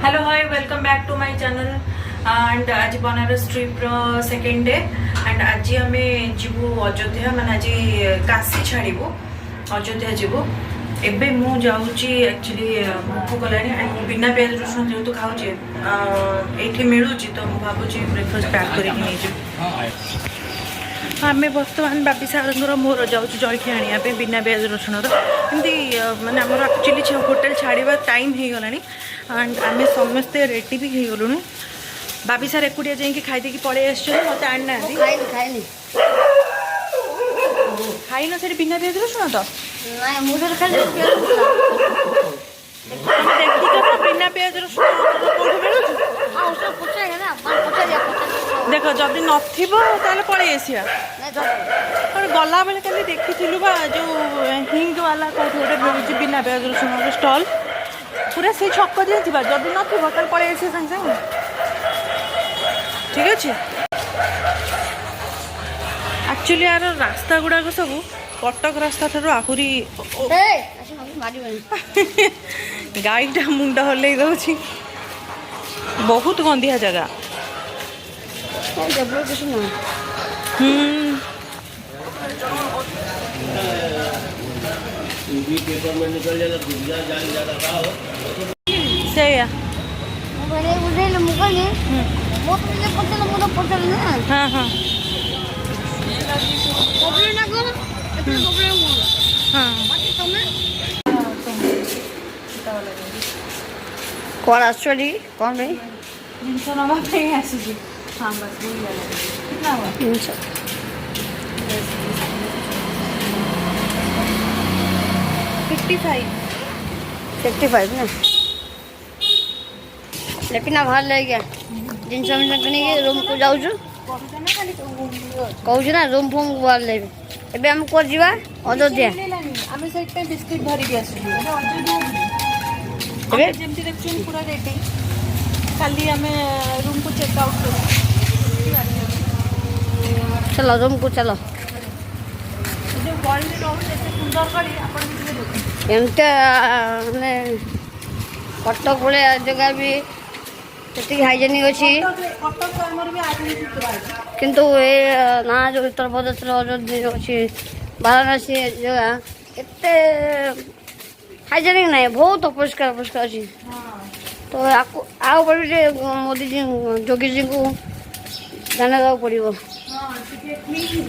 Hello hi welcome back to my channel and आज Banaras trip second day and आज आम जीवु अयोध्या माने आज काशी छाड़ू अयोध्या जीवु एबे मु जाऊँगी एक्चुअली भूख गलानी एंड बिना प्याज रसुण जेहतु खाऊे ये मिलूँ तो मुझे भावुँ ब्रेकफास्ट पैक करके आम बर्तमान बापी सार मोर जाऊँ जलखी आने बिना प्याज रसुण एमती माने आमर एक्चुअली होटेल छाड़ा टाइम हो गला एंड आम समस्ते रेडी भी हो गलुँ बाबी सार एकुटिया जाकि खाई पड़े मत आना खाई न से बिना प्याज रसुण तो बिना प्याज रसुण देख जदि नल पलि आसा गला बेले कल देखी जो हिंग वाला कौट गोटे मिलूँ बिना प्याज रसुण स्टल पूरा से छक दिए जब न पलि आस सागे सागे ठीक अच्छे एक्चुअली यार रास्ता गुड़ाक सब कटक रास्ता ठार आहरी गाईटा मुंड हल्ले दौर बहुत गंदिया जगह ସେଇଆ हाँ हाँ कौन आसुरी कौन भाई जिनस नापी आसूँ हाँ बस कितना हुआ 55 ना लेकिन बाहर ले गया जिन सब रूम को जाऊँ कहूँ ना रूम फूम बाहर ले एबे हम को जीवा अयोध्या आम से बिस्किट धरिकी आसुँ जमी देखुन पूरा रेडी खाली आम रूम को चेकआउट कर चलो रूम को चलो जो गली रोड एत सुंदर गली एमती मैंने कटक भाया जगह भी से हाइजेनिक अच्छी किंतु ये ना जो उत्तर प्रदेश अयोध्या अच्छी वाराणसी जगह एत हाइजेनिक ना बहुत अपरिष्कार अपरिष्कार अच्छी तो आगे पड़े मोदी जी योगी जी को ध्यान देवा पड़ो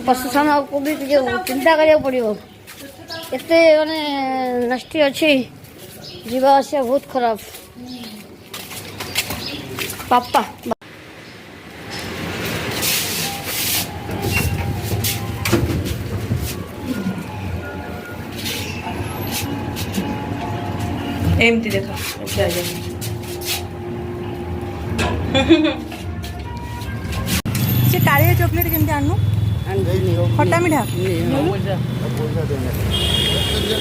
प्रशासन को भी चिंता करा पड़ो एत माने नष्टि अच्छी जीवा आसा बहुत खराब पापा एमती देखा से कालिया चॉकलेट केमती आनु खट्टा मीठा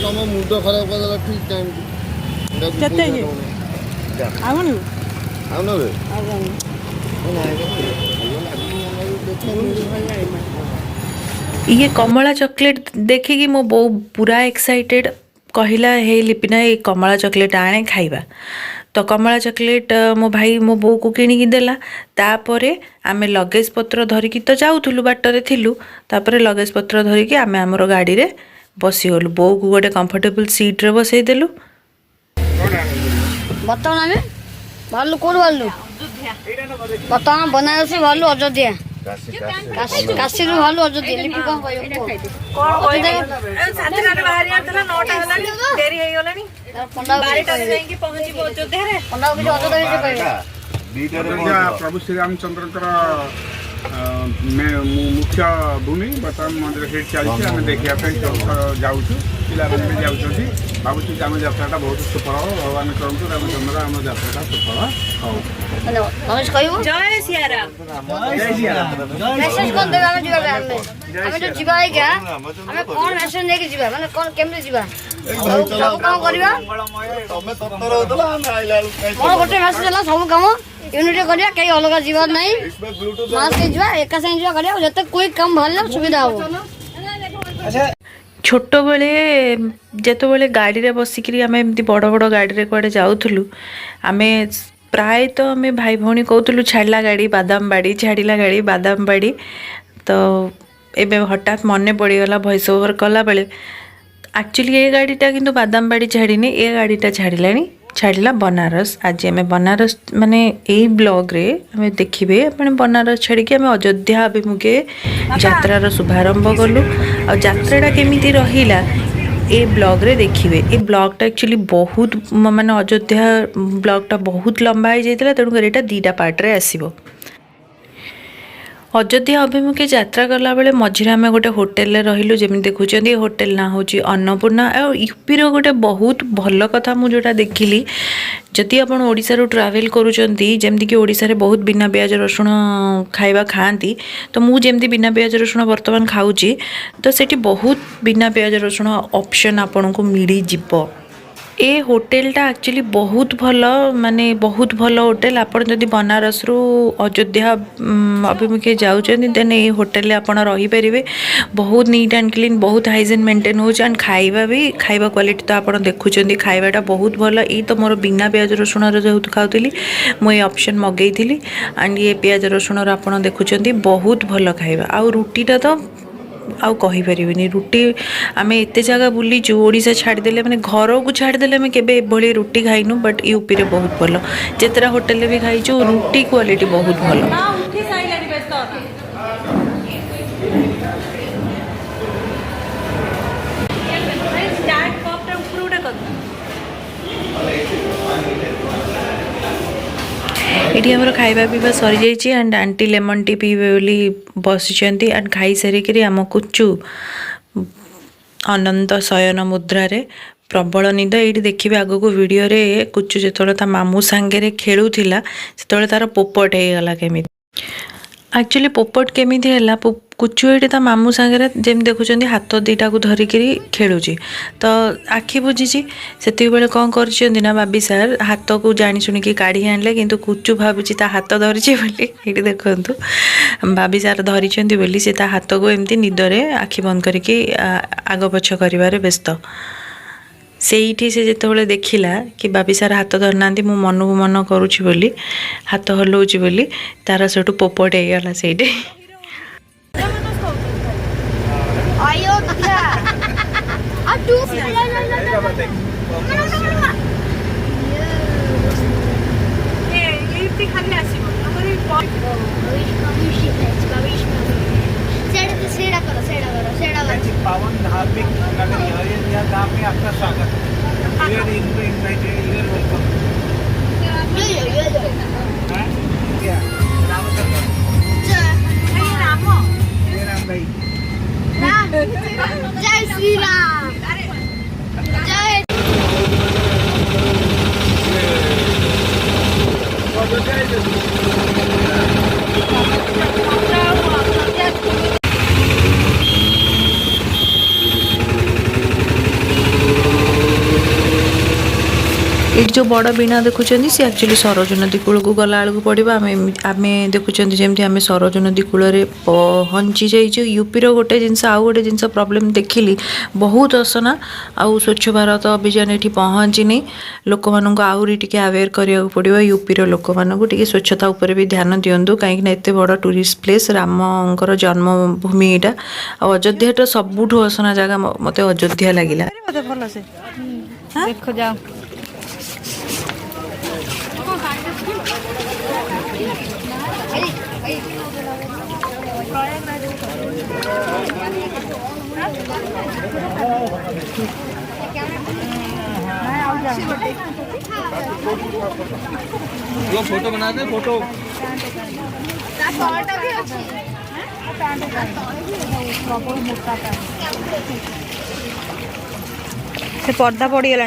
तुम मुंड खराब कर ठीक टाइम केते ये आउनु आउनु रे ये कमला चॉकलेट देखिकी मो बो पूरा एक्साइटेड कहला हे लिपिना ये कमला चॉकलेट आने खाइबा तो कमला चॉकलेट मो भाई मो बो को किणी देला तापरे आमे लगेज पत्र धरिकी तो जाऊथुलु बाटरे थिलु तापरे लगेज पत्र धरिकी आमे हमरो गाड़ी रे बसीगलु बो को गोटे कंफर्टेबल सीट रे बसई देलु बर्तमान आम भालू कौन भालू बर्तमान बनारस भालू अयोध्या काशी भालू अयोध्या लिपि कौन प्रभु श्री रामचंद्र मुख्य भूमि बर्तमान मंदिर से चलती आम देखा जाऊँ पिला भी जाऊँगी भावुँ आम यात्रा बहुत सुफल हो भगवान करतु रामचंद्र आम यात्रा सुफल हो जय सियाराम मेसेज कौन देगा हमें जो जीवा है क्या हमें कौन मेसेज लेके जीवा माने कौन केमने जीवा सब काम करबा तमे तत्पर होतला हम आइला मोर गोटे मेसेज देला सब काम यूनिटी करिया कई अलग जीवा नहीं मास के जीवा एका संग जीवा करिया जते कोई काम भले सुविधा हो छोट बेले जेतो बेले गाड़ी रे बसिकरी आमे एमती बड़ बड़ गाड़ी रे कुआडे जाउथुलु आमे प्रायतः आम भाई भौणी कहूँ छाड़ा गाड़ी बादामबाड़ी छाड़ा गाड़ी बादामबाड़ी तो एबे हठात मन पड़गला भॉइस ओवर कला बेले एक्चुअली ये गाड़ीटा किंतु बादामबाड़ी छाड़ीनी ये गाड़ीटा छाड़ला बनारस। आज आम बनारस माने यही ब्लॉग रे आम देखिए अपने बनारस छाड़ी आम अयोध्या अभिमुखे यात्रार शुभारंभ कलु आ यात्राटा केमिति रहिला ए ब्लॉग रे देखिए। ए ब्लॉगटा एक्चुअली बहुत माने अयोध्या ब्लॉगटा बहुत लंबा हो जाता तेणुकर यहाँ 2टा पार्ट रे आसीबो। अयोध्या अभिमुखे यात्रा कला बेले मझे आम गोटे होटेल रहिलु जमी देखुं होटेल ना हूँ अन्नपूर्णा और यूपीर गोटे बहुत भल कथा मुझा देखिली जदि आप ओडिशा ट्रावेल करूँगी जमती ओडिशा रे बहुत बिना प्याज रसुण खाଇବା खाती तो मुझे जमती बिना प्याज रसुण बर्तमान खाऊँगी तो सेठी बहुत बिना प्याज रसुण ऑप्शन आपन को मिली जिवो। ए होटेलटा एक्चुअली बहुत भल माने बहुत भल होटेल आपन जदि बनारस रु अयोध्या अभिमुखे जाउछन देन ए होटेल आपन रही परिबे। बहुत नीट एंड क्लीन बहुत हाइजीन मेंटेन होछ एंड खाଇବା भी खाଇବା क्वालिटी तो आपन देखुछन खाइबाटा बहुत भल। ई तो मोर बिना प्याज रसुण रे जेहु खाउतली मु ए ऑप्शन मगेइथिली एंड ये प्याज रसुण रे आपन देखुछन बहुत भल खाइबा आ रुटीटा तो आउ कहि परिबिनी रुटी आमे एते जगह बुलीचु ओडिशा छाड़देले माने घर को छाड़देले आमे केबे एभली रुटी खाइनु बट यूपी रे बहुत भल जेतरा होटल भी खाइछु रुटी क्वालिटी बहुत भल। ये आमर खाଇବା पीवा सरी जाइए एंड आंटी लेमन टी पीबे बोली बसिचंती एंड खाई सारिकी आम कुचु अनंत शयन मुद्रा रे प्रबल निद ये देखिए आग को वीडियो रे कुचु जो ता मामू सांगे खेलुला से तार पोपट होगला केमी एक्चुअली पोपट केमी है कुचु ये ता मामू सांगे जमी देखुं हाथ 2टा को धरिकी खेलुची तो आखि बुझी से कौन कर बाबी सार हाथ को जानी शुणिकी काढ़ी आनले किंतु कुचु भावी ता हाथ धरी ये देखु बाबी सार धरी बोली से ता हाथ को एमती निदरे आखि बंद करके आग पछ कर व्यस्त से जिते देखला कि बाबी सार हाथ धरी ना मु मन को मन करुँची बोली हाथ हलाऊँच बोली तार सेठू पोपट होगला से पावन धार्मिक नगरी है यहाँ गाँव में आपका स्वागत जय श्री राम जय ये जो बड़ बीणा देखुं सी एक्चुअली सरोज नदी कूल को गला बेलू पड़ा आम देखुं जमी आम सरोज नदी कूल पहुँची जाइए। यूपीर गोटे जिनस आउ गोटे जिनस प्रॉब्लम देखिली बहुत असना आउ स्वच्छ भारत अभियान ये पहुँचनी लोक मानू आहरी टी अवेयर करा पड़ो यूपीर लोक मानू टी स्वच्छता उपर भी ध्यान दिंतु कहीं एत बड़ टूरिस्ट प्लेस रामंकर जन्मभूमि यहाँ अयोध्या सबुठ असना जगह मत अयोध्या लगिला भल से देखो जाओ वो फोटो बना दे फोटो से पर्दा पड़गला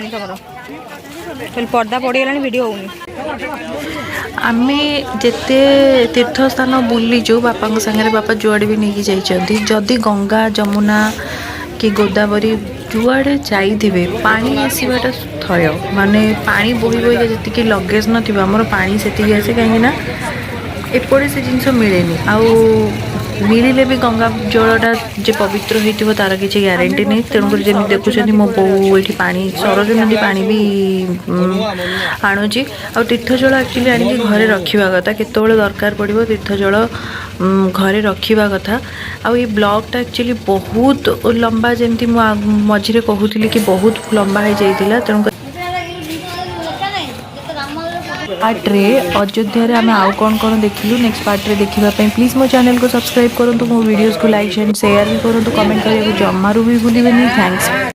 तुम पर्दा पड़गला वीडियो होनी आम जिते तीर्थ स्थान बुलीचु बापा सागर बापा जुआड़े भी नहीं जाइए जदि गंगा जमुना कि गोदावरी जुआड़े जाइए पानी आसवाटा थय माने पानी बोही बोही जी लगेज नमर पानी से आसे कहीं एपटे से जिनस मिले आउ मिले भी गंगा जलटा जे पवित्र होइतिबो तार किसी ग्यारंटी नहीं तेणुकर जमी देखुं मो बो ये पा सरज नदी पा भी आणुची आ तीर्थ जल एक्चुअली आनिक घरे रखा कथा केतବେଳେ दरकार पड़ो तीर्थ जल घरे रखा कथा आ ये ब्लॉगटा एक्चुअली बहुत लंबा जमी मझे कहूली कि बहुत लंबा हो जाता तेणुकर पार्ट्रे अयोध्या आम आउ कौन देखिलु नेक्स्ट पार्ट्रे देखापी प्लीज मो चैनल को सब्सक्राइब करूँ मो वीडियोस को लाइक एंड शेयर भी करूँ कमेंट करेंगे जमारू भी भूलिए थैंक्स।